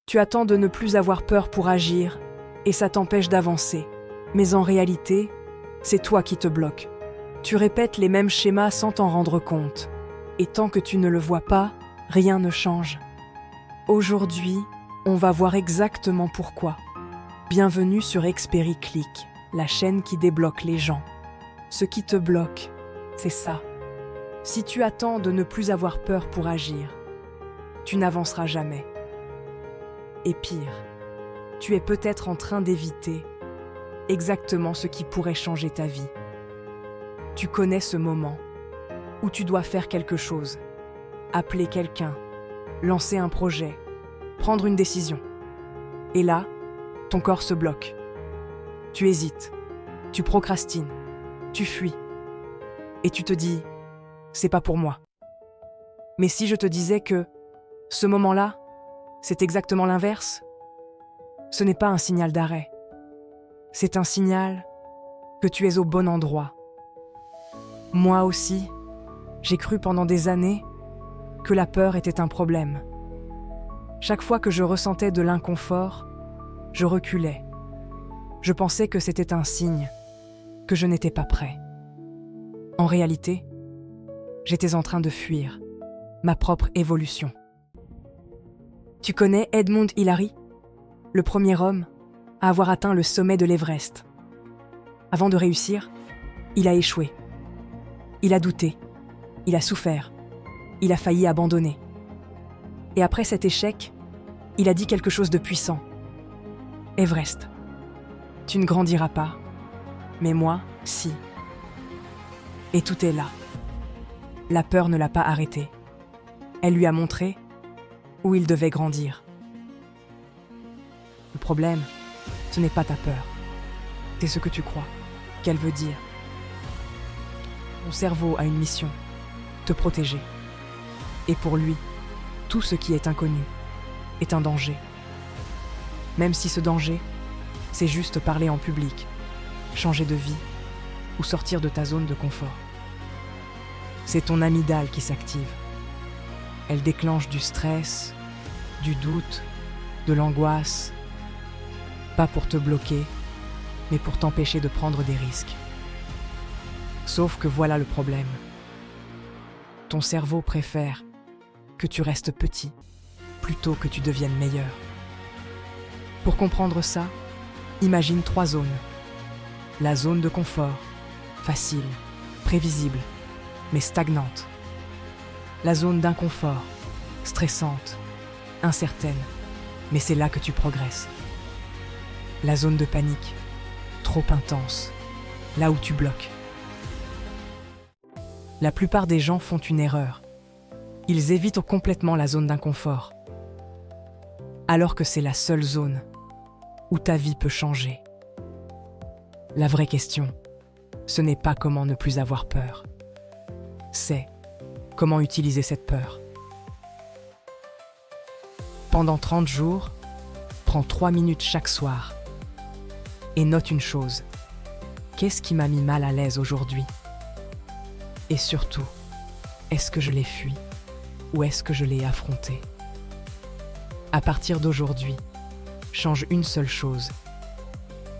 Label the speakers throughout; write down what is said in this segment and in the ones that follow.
Speaker 1: Tu attends de ne plus avoir peur pour agir, et ça t'empêche d'avancer. Mais en réalité, c'est toi qui te bloques. Tu répètes les mêmes schémas sans t'en rendre compte. Et tant que tu ne le vois pas, rien ne change. Aujourd'hui, on va voir exactement pourquoi. Bienvenue sur ExperiClick, la chaîne qui débloque les gens. Ce qui te bloque, c'est ça. Si tu attends de ne plus avoir peur pour agir, tu n'avanceras jamais. Et pire, tu es peut-être en train d'éviter exactement ce qui pourrait changer ta vie. Tu connais ce moment où tu dois faire quelque chose, appeler quelqu'un, lancer un projet, prendre une décision. Et là, ton corps se bloque. Tu hésites, tu procrastines, tu fuis. Et tu te dis, c'est pas pour moi. Mais si je te disais que ce moment-là, c'est exactement l'inverse, ce n'est pas un signal d'arrêt. C'est un signal que tu es au bon endroit. Moi aussi, j'ai cru pendant des années que la peur était un problème. Chaque fois que je ressentais de l'inconfort, je reculais. Je pensais que c'était un signe, que je n'étais pas prêt. En réalité, j'étais en train de fuir ma propre évolution. Tu connais Edmund Hillary, le premier homme à avoir atteint le sommet de l'Everest. Avant de réussir, il a échoué. Il a douté, il a souffert, il a failli abandonner. Et après cet échec, il a dit quelque chose de puissant. Everest, tu ne grandiras pas, mais moi, si. Et tout est là. La peur ne l'a pas arrêté. Elle lui a montré où il devait grandir. Le problème, ce n'est pas ta peur. C'est ce que tu crois qu'elle veut dire. Ton cerveau a une mission, te protéger. Et pour lui, tout ce qui est inconnu est un danger. Même si ce danger, c'est juste parler en public, changer de vie ou sortir de ta zone de confort. C'est ton amygdale qui s'active. Elle déclenche du stress, du doute, de l'angoisse, pas pour te bloquer, mais pour t'empêcher de prendre des risques. Sauf que voilà le problème. Ton cerveau préfère que tu restes petit plutôt que tu deviennes meilleur. Pour comprendre ça, imagine 3 zones. La zone de confort, facile, prévisible, mais stagnante. La zone d'inconfort, stressante, incertaine, mais c'est là que tu progresses. La zone de panique, trop intense, là où tu bloques. La plupart des gens font une erreur. Ils évitent complètement la zone d'inconfort, alors que c'est la seule zone où ta vie peut changer. La vraie question, ce n'est pas comment ne plus avoir peur. C'est comment utiliser cette peur. Pendant 30 jours, prends 3 minutes chaque soir et note une chose. Qu'est-ce qui m'a mis mal à l'aise aujourd'hui? Et surtout, est-ce que je l'ai fui ou est-ce que je l'ai affronté? À partir d'aujourd'hui, change une seule chose.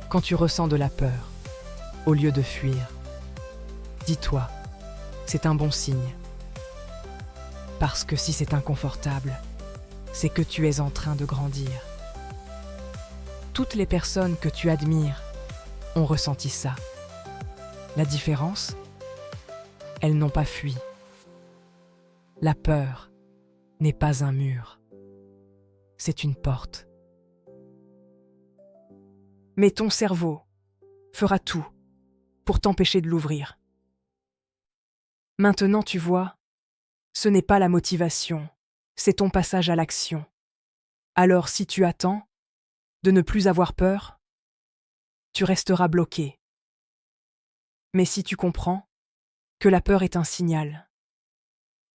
Speaker 1: Quand tu ressens de la peur, au lieu de fuir, dis-toi, c'est un bon signe. Parce que si c'est inconfortable, c'est que tu es en train de grandir. Toutes les personnes que tu admires ont ressenti ça. La différence, elles n'ont pas fui. La peur n'est pas un mur, c'est une porte. Mais ton cerveau fera tout pour t'empêcher de l'ouvrir. Maintenant, tu vois, ce n'est pas la motivation, c'est ton passage à l'action. Alors si tu attends de ne plus avoir peur, tu resteras bloqué. Mais si tu comprends que la peur est un signal,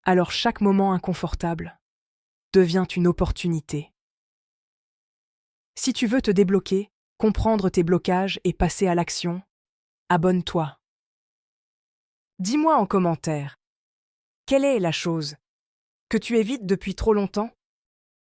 Speaker 1: alors chaque moment inconfortable devient une opportunité. Si tu veux te débloquer, comprendre tes blocages et passer à l'action, abonne-toi. Dis-moi en commentaire, quelle est la chose que tu évites depuis trop longtemps?